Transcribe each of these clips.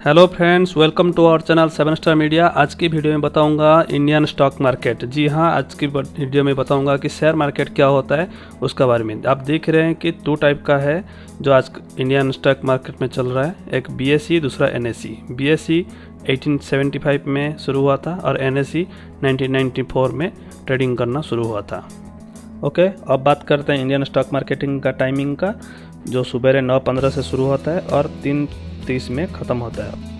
Hello friends, welcome to our channel 7 star media. आज की video में बताऊंगा इंडियन स्टॉक मार्केट। जी हाँ, आज की वीडियो में बताऊंगा कि शेयर मार्केट क्या होता है उसका बारे में। आप देख रहे हैं कि 2 टाइप का है जो आज इंडियन स्टॉक मार्केट में चल रहा है। एक BSE, दूसरा NSE। BSE 1875 में शुरू हुआ था और NSE 1994 में ट्रेडिंग करना शुरू हुआ था। ओके, अब बात करते हैं इंडियन स्टॉक मार्केटिंग का टाइमिंग का, जो सुबह 9:15 से शुरू होता है और 3:30 में ख़त्म होता है।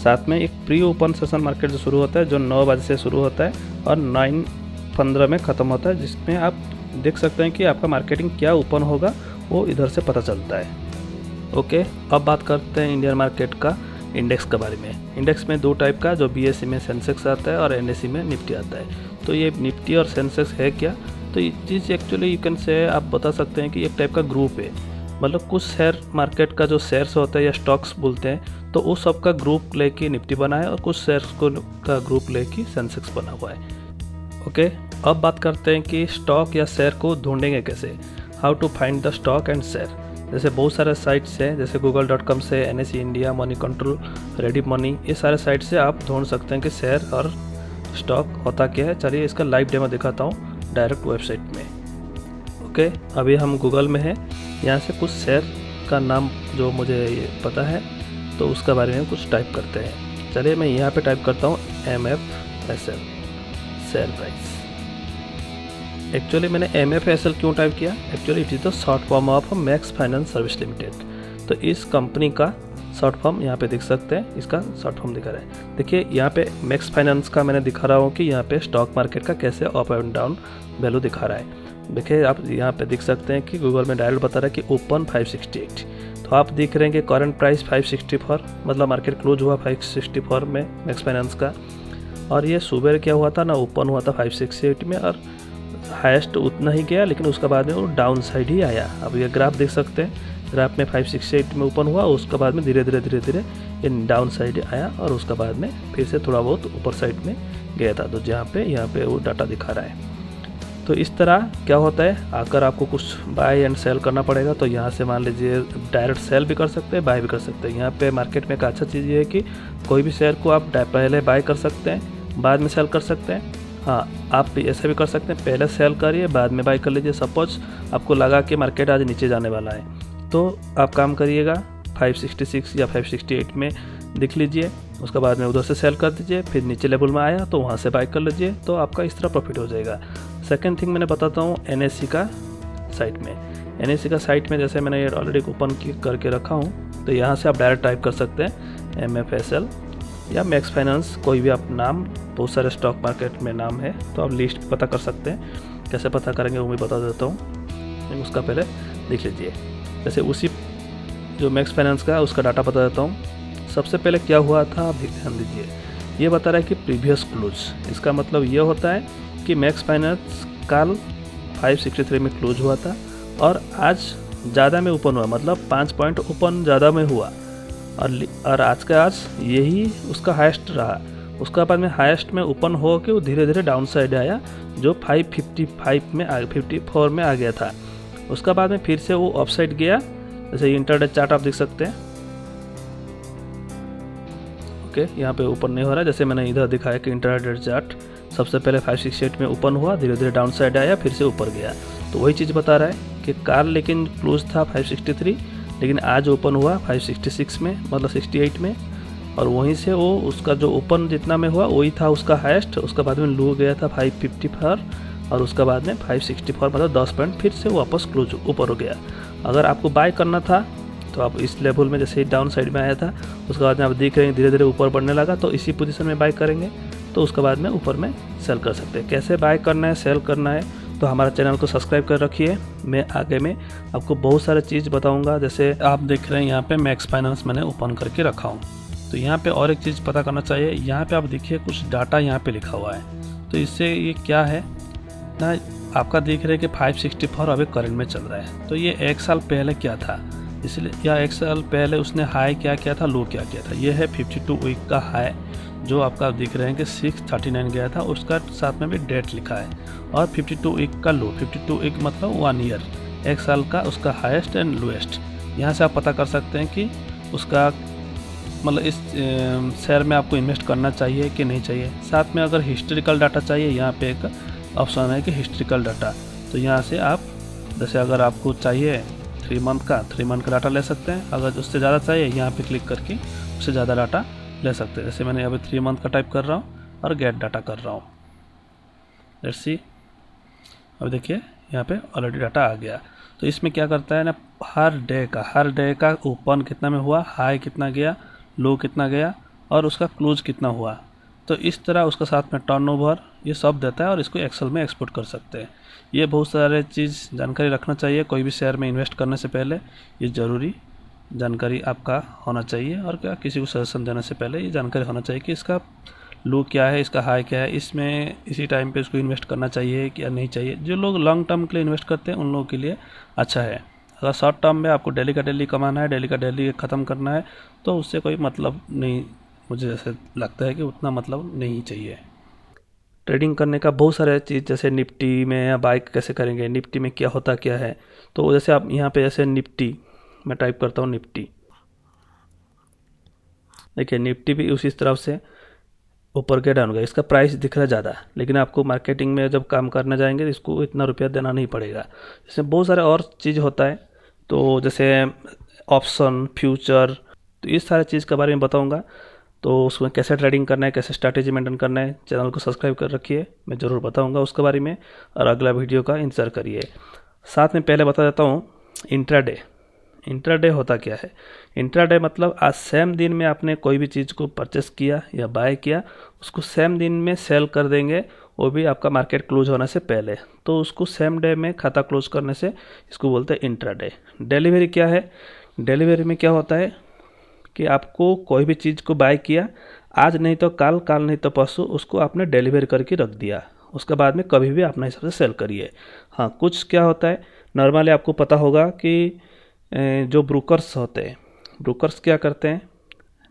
साथ में एक प्री ओपन सेशन मार्केट जो शुरू होता है, जो 9 बजे से शुरू होता है और 9:15 में ख़त्म होता है, जिसमें आप देख सकते हैं कि आपका मार्केटिंग क्या ओपन होगा वो इधर से पता चलता है। ओके, अब बात करते हैं इंडियन मार्केट का इंडेक्स के बारे में। इंडेक्स में 2 टाइप का, जो BSE में सेंसेक्स आता है और NSE में निफ्टी आता है। तो ये निफ्टी और सेंसेक्स है क्या? तो ये चीज़ एक्चुअली यू कैन से आप बता सकते हैं कि एक टाइप का ग्रुप है। मतलब कुछ शेयर मार्केट का जो शेयर्स होता है या स्टॉक्स बोलते हैं, तो उस सब का ग्रुप लेके निफ्टी बना है और कुछ शेयर्स को का ग्रुप लेके सेंसेक्स बना हुआ है। ओके, अब बात करते हैं कि स्टॉक या शेयर को ढूंढेंगे कैसे, how to find the stock and share. जैसे बहुत सारे साइट्स हैं, जैसे google.com से, NSE India, money control, ready money, ये सारे साइट से आप ढूंढ सकते हैं कि शेयर और स्टॉक होता क्या है। चलिए इसका लाइव डेमो दिखाता हूँ डायरेक्ट वेबसाइट में। ओके, अभी हम गूगल में हैं। यहाँ से कुछ शेयर का नाम जो मुझे पता है तो उसका बारे में कुछ टाइप करते हैं। चलिए मैं यहाँ पे टाइप करता हूँ MFSL शेयर प्राइस। एक्चुअली मैंने MFSL क्यों टाइप किया? Actually it is the short form of max finance service limited. तो इस कंपनी का शॉर्ट फॉर्म यहाँ पे देख सकते हैं, इसका शॉर्ट फॉर्म दिखा रहा है। देखिए यहाँ पे मैक्स फाइनेंस का मैंने दिखा रहा हूँ कि यहाँ पे स्टॉक मार्केट का कैसे अप एंड डाउन वैल्यू दिखा रहा है। देखिए आप यहाँ पे देख सकते हैं कि गूगल में डायरेक्ट बता रहा है कि ओपन 568। तो आप देख रहे हैं कि करंट प्राइस 564, मतलब मार्केट क्लोज हुआ 564 में मैक्स फाइनेंस का। और ये सुबह क्या हुआ था ना, ओपन हुआ था 568 में और हाईएस्ट उतना ही गया, लेकिन उसका बाद में वो डाउन साइड ही आया। अब ये ग्राफ देख सकते हैं, ग्राफ में 568 में ओपन हुआ, उसके बाद में धीरे धीरे ये डाउन साइड आया और उसके बाद में फिर से थोड़ा बहुत ऊपर साइड में गया था। तो यहाँ पे वो डाटा दिखा रहा है। तो इस तरह क्या होता है, अगर आपको कुछ बाय एंड सेल करना पड़ेगा तो यहाँ से मान लीजिए डायरेक्ट सेल भी कर सकते हैं, बाय भी कर सकते हैं। यहाँ पे मार्केट में एक अच्छा चीज़ ये है कि कोई भी शेयर को आप पहले बाय कर सकते हैं, बाद में सेल कर सकते हैं। हाँ, आप ऐसे भी कर सकते हैं, पहले सेल करिए बाद में बाय कर लीजिए। सपोज आपको लगा कि मार्केट आज नीचे जाने वाला है, तो आप काम करिएगा 566 या 568 में देख लीजिए, उसके बाद में उधर से सेल कर दीजिए, फिर नीचे लेवल में आया तो वहाँ से बाय कर लीजिए। तो आपका इस तरह प्रॉफिट हो जाएगा। सेकेंड थिंग मैंने बताता हूँ NSE का साइट में। NSE का साइट में जैसे मैंने ये ऑलरेडी ओपन करके रखा हूँ, तो यहाँ से आप डायरेक्ट टाइप कर सकते हैं MFSL या मैक्स फाइनेंस, कोई भी आप नाम। बहुत सारे स्टॉक मार्केट में नाम है, तो आप लिस्ट पता कर सकते हैं। कैसे पता करेंगे वो मैं बता देता हूँ, उसका पहले देख लीजिए। जैसे उसी जो मैक्स फाइनेंस का उसका डाटा बता देता हूँ। सबसे पहले क्या हुआ था आप ध्यान दीजिए, ये बता रहा है कि प्रीवियस क्लोज। इसका मतलब ये होता है कि मैक्स फाइनेंस कल 563 में क्लोज हुआ था और आज ज़्यादा में ओपन हुआ, मतलब 5 पॉइंट ओपन ज़्यादा में हुआ और आज का आज यही उसका हाईएस्ट रहा। उसका बाद में हाईएस्ट में ओपन हो के वो धीरे धीरे डाउन साइड आया, जो 555 में 54 में आ गया था। उसका बाद में फिर से वो अप साइड गया। जैसे इंटरडे चार्ट आप देख सकते हैं। ओके, यहाँ पे ओपन नहीं हो रहा है, जैसे मैंने इधर दिखाया कि इंटरडे चार्ट सबसे पहले 568 में ओपन हुआ, धीरे धीरे डाउन साइड आया, फिर से ऊपर गया। तो वही चीज़ बता रहा है कि कार लेकिन क्लोज था 563, लेकिन आज ओपन हुआ 566 में, मतलब 68 में। और वहीं से वो उसका जो ओपन जितना में हुआ वही था उसका हाईएस्ट। उसका बाद में लो गया था 554 और उसका बाद में 564, मतलब 10 पॉइंट फिर से वापस क्लोज ऊपर हो गया। अगर आपको बाय करना था तो आप इस लेवल में, जैसे डाउन साइड में आया था, उसके बाद में आप देख रहे हैं धीरे धीरे ऊपर बढ़ने लगा, तो इसी पोजीशन में बाय करेंगे, तो उसके बाद में ऊपर में सेल कर सकते हैं। कैसे बाय करना है, सेल करना है, तो हमारा चैनल को सब्सक्राइब कर रखिए। मैं आगे में आपको बहुत सारे चीज़ बताऊंगा। जैसे आप देख रहे हैं यहाँ पे मैक्स फाइनेंस मैंने ओपन करके रखा हूँ। तो यहाँ पे और एक चीज़ पता करना चाहिए, यहाँ पे आप देखिए कुछ डाटा यहाँ पे लिखा हुआ है। तो इससे ये क्या है ना, आपका देख रहे हैं कि 564 अभी करंट में चल रहा है। तो ये 1 साल पहले क्या था, इसलिए या 1 साल पहले उसने हाई क्या किया था, लो क्या किया था। ये है 52 वीक का हाई, जो आपका दिख रहे हैं कि 639 गया था, उसका साथ में भी डेट लिखा है। और 52 वीक का लो, 52 वीक मतलब 1 ईयर, 1 साल का उसका हाईएस्ट एंड लोएस्ट। यहाँ से आप पता कर सकते हैं कि उसका मतलब इस शेयर में आपको इन्वेस्ट करना चाहिए कि नहीं चाहिए। साथ में अगर हिस्ट्रिकल डाटा चाहिए, यहाँ पे एक ऑप्शन है कि हिस्ट्रिकल डाटा, तो यहाँ से आप जैसे अगर आपको चाहिए 3 मंथ का डाटा ले सकते हैं। अगर उससे ज़्यादा चाहिए, यहाँ पे क्लिक करके उससे ज़्यादा डाटा ले सकते हैं। जैसे मैंने अभी 3 मंथ का टाइप कर रहा हूँ और गेट डाटा कर रहा हूँ। लेट्स सी, अब देखिए यहाँ पे ऑलरेडी डाटा आ गया। तो इसमें क्या करता है ना, हर डे का ओपन कितना में हुआ, हाई कितना गया, लो कितना गया और उसका क्लोज कितना हुआ। तो इस तरह उसका साथ में टर्नओवर ये सब देता है और इसको एक्सेल में एक्सपोर्ट कर सकते हैं। ये बहुत सारे चीज़ जानकारी रखना चाहिए कोई भी शेयर में इन्वेस्ट करने से पहले। ये ज़रूरी जानकारी आपका होना चाहिए, और क्या किसी को सजेशन देने से पहले ये जानकारी होना चाहिए कि इसका लो क्या है, इसका हाई क्या है, इसमें इसी टाइम पे इसको इन्वेस्ट करना चाहिए या नहीं चाहिए। जो लोग लॉन्ग टर्म के लिए इन्वेस्ट करते हैं उन लोगों के लिए अच्छा है। अगर शॉर्ट टर्म में आपको डेली का डेली कमाना है, डेली का डेली ख़त्म करना है, तो उससे कोई मतलब नहीं, मुझे ऐसे लगता है कि उतना मतलब नहीं चाहिए। ट्रेडिंग करने का बहुत सारे चीज़, जैसे निफ्टी में या बाइक कैसे करेंगे, निफ्टी में क्या होता क्या है। तो जैसे आप यहाँ पे जैसे निफ्टी मैं टाइप करता हूँ, निफ्टी, देखिए निफ्टी भी उसी तरफ से ऊपर के डाउन गया। इसका प्राइस दिख रहा है ज़्यादा, लेकिन आपको मार्केटिंग में जब काम करने जाएंगे तो इसको इतना रुपया देना नहीं पड़ेगा। इसमें बहुत सारे और चीज़ होता है, तो जैसे ऑप्शन, फ्यूचर, तो इस सारे चीज़ के बारे में बताऊंगा। तो उसमें कैसे ट्रेडिंग करना है, कैसे स्ट्रैटेजी मेंटेन करना है, चैनल को सब्सक्राइब कर रखिए, मैं ज़रूर बताऊँगा उसके बारे में, और अगला वीडियो का इंतज़ार करिए। साथ में पहले बता देता हूँ इंट्राडे। इंट्राडे होता क्या है? इंट्राडे मतलब आज सेम दिन में आपने कोई भी चीज़ को परचेस किया या बाय किया, उसको सेम दिन में सेल कर देंगे, वो भी आपका मार्केट क्लोज होने से पहले। तो उसको सेम डे में खाता क्लोज करने से इसको बोलते हैं इंट्राडे। डिलीवरी क्या है? डिलीवरी में क्या होता है कि आपको कोई भी चीज़ को बाय किया, आज नहीं तो कल, कल नहीं तो परसों, उसको आपने डिलीवर करके रख दिया, उसके बाद में कभी भी अपने हिसाब से सेल करिए। हाँ, कुछ क्या होता है, नॉर्मली आपको पता होगा कि जो ब्रोकर्स होते हैं, ब्रोकर्स क्या करते हैं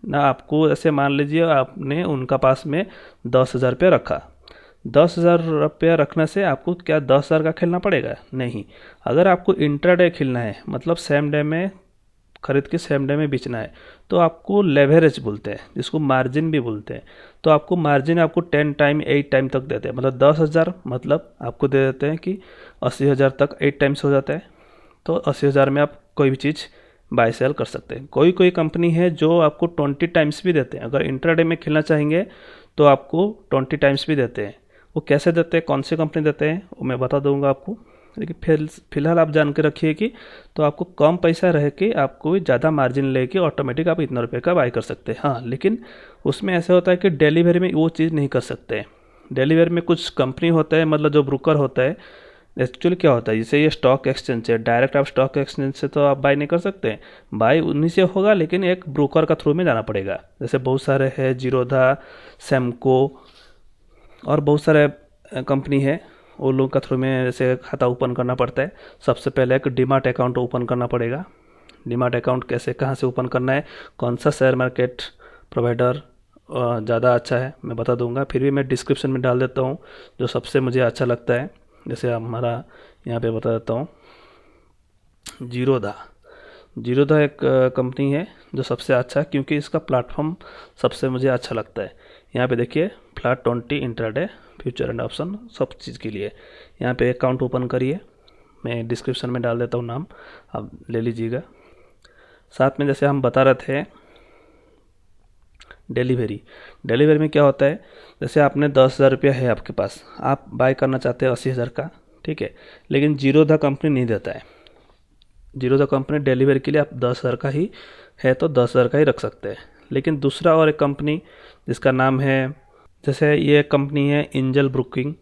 ना, आपको ऐसे मान लीजिए आपने उनका पास में 10,000 रुपया रखा, 10,000 रुपया रखने से आपको क्या 10,000 का खेलना पड़ेगा? नहीं। अगर आपको इंट्राडे खेलना है, मतलब सेम डे में खरीद के सेम डे में बेचना है, तो आपको लेवरेज बोलते हैं, जिसको मार्जिन भी बोलते हैं। तो आपको मार्जिन आपको 10 टाइम 8 टाइम तक देते हैं, मतलब 10,000 मतलब आपको दे देते हैं कि 80,000 तक 8 टाइम्स हो जाता है। तो 80,000 में आप कोई भी चीज़ बाय सेल कर सकते हैं। कोई कोई कंपनी है जो आपको 20 टाइम्स भी देते हैं। अगर इंट्राडे में खेलना चाहेंगे तो आपको 20 टाइम्स भी देते हैं। वो कैसे देते हैं, कौन सी कंपनी देते हैं, वो मैं बता दूंगा आपको। लेकिन फिलहाल आप जान के रखिए कि तो आपको कम पैसा रह के आपको ज़्यादा मार्जिन लेके ऑटोमेटिक आप इतना रुपये का बाय कर सकते हैं। हाँ, लेकिन उसमें ऐसा होता है कि डिलीवरी में वो चीज़ नहीं कर सकते। डिलीवरी में कुछ कंपनी होता है, मतलब जो ब्रोकर होता है, एक्चुअली क्या होता है, जैसे ये स्टॉक एक्सचेंज है, डायरेक्ट आप स्टॉक एक्सचेंज से तो आप बाय नहीं कर सकते, बाय उन्हीं से होगा, लेकिन एक ब्रोकर का थ्रू में जाना पड़ेगा। जैसे बहुत सारे हैं, जीरोधा, सैमको और बहुत सारे कंपनी है, वो लोग का थ्रू में जैसे खाता ओपन करना पड़ता है। सबसे पहले एक डीमार्ट अकाउंट ओपन करना पड़ेगा। डीमार्ट अकाउंट कैसे, कहाँ से ओपन करना है, कौन सा शेयर मार्केट प्रोवाइडर ज़्यादा अच्छा है, मैं बता दूंगा। फिर भी मैं डिस्क्रिप्शन में डाल देता हूँ जो सबसे मुझे अच्छा लगता है। जैसे हमारा यहाँ पे बता देता हूँ, जीरोधा एक कंपनी है जो सबसे अच्छा है, क्योंकि इसका प्लेटफॉर्म सबसे मुझे अच्छा लगता है। यहाँ पे देखिए flat 20 intraday, future and option, सब चीज़ के लिए यहाँ पे अकाउंट ओपन करिए। मैं डिस्क्रिप्शन में डाल देता हूँ नाम, आप ले लीजिएगा। साथ में जैसे हम बता रहे थे डिलीवरी में क्या होता है, जैसे आपने 10,000 रुपया है आपके पास, आप बाय करना चाहते हैं 80,000 का, ठीक है, लेकिन जीरोधा कंपनी नहीं देता है। जीरोधा कंपनी डिलीवरी के लिए आप 10,000 का ही है तो 10,000 का ही रख सकते हैं। लेकिन दूसरा और एक कंपनी जिसका नाम है, जैसे ये कंपनी है एंजल ब्रोकिंग,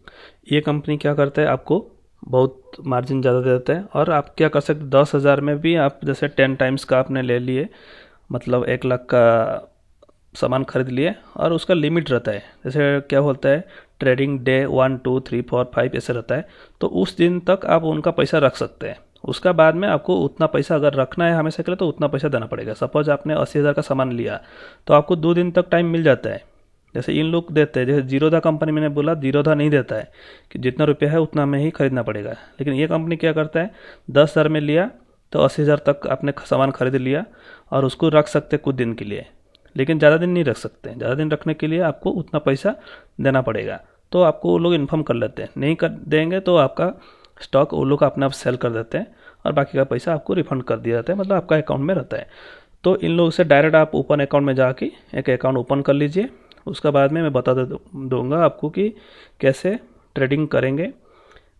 ये कंपनी क्या करता है, आपको बहुत मार्जिन ज़्यादा दे देता है, और आप क्या कर सकते 10,000 में भी आप जैसे 10 टाइम्स का आपने ले लिए, मतलब 1 लाख का सामान खरीद लिए, और उसका लिमिट रहता है। जैसे क्या होता है, ट्रेडिंग डे 1 2 3 4 5 ऐसे रहता है, तो उस दिन तक आप उनका पैसा रख सकते हैं। उसका बाद में आपको उतना पैसा अगर रखना है हमेशा के लिए, तो उतना पैसा देना पड़ेगा। सपोज आपने 80,000 का सामान लिया, तो आपको 2 दिन तक टाइम मिल जाता है। जैसे इन लोग देते हैं, जैसे जीरोधा कंपनी मैंने बोला, जीरोधा नहीं देता है कि जितना रुपया है उतना में ही खरीदना पड़ेगा। लेकिन ये कंपनी क्या करता है, 10,000 में लिया तो 80,000 तक आपने सामान खरीद लिया, और उसको रख सकते कुछ दिन के लिए। लेकिन ज़्यादा दिन नहीं रख सकते। ज़्यादा दिन रखने के लिए आपको उतना पैसा देना पड़ेगा। तो आपको वो लोग इन्फॉर्म कर लेते हैं, नहीं कर देंगे तो आपका स्टॉक वो लोग अपने आप सेल कर देते हैं और बाकी का पैसा आपको रिफंड कर दिया जाता है, मतलब आपका अकाउंट में रहता है। तो इन लोगों से डायरेक्ट आप ओपन अकाउंट में जाके एक अकाउंट ओपन कर लीजिए। उसके बाद में मैं बता दूँगा आपको कि कैसे ट्रेडिंग करेंगे,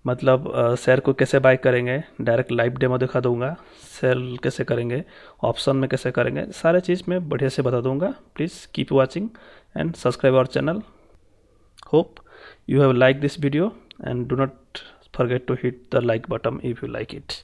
मतलब शेयर को कैसे बाय करेंगे, डायरेक्ट लाइव डेमो दिखा दूंगा, सेल कैसे करेंगे, ऑप्शन में कैसे करेंगे, सारे चीज़ मैं बढ़िया से बता दूंगा। Please keep watching and subscribe our channel. Hope you have liked this video and do not forget to hit the like button if you like it.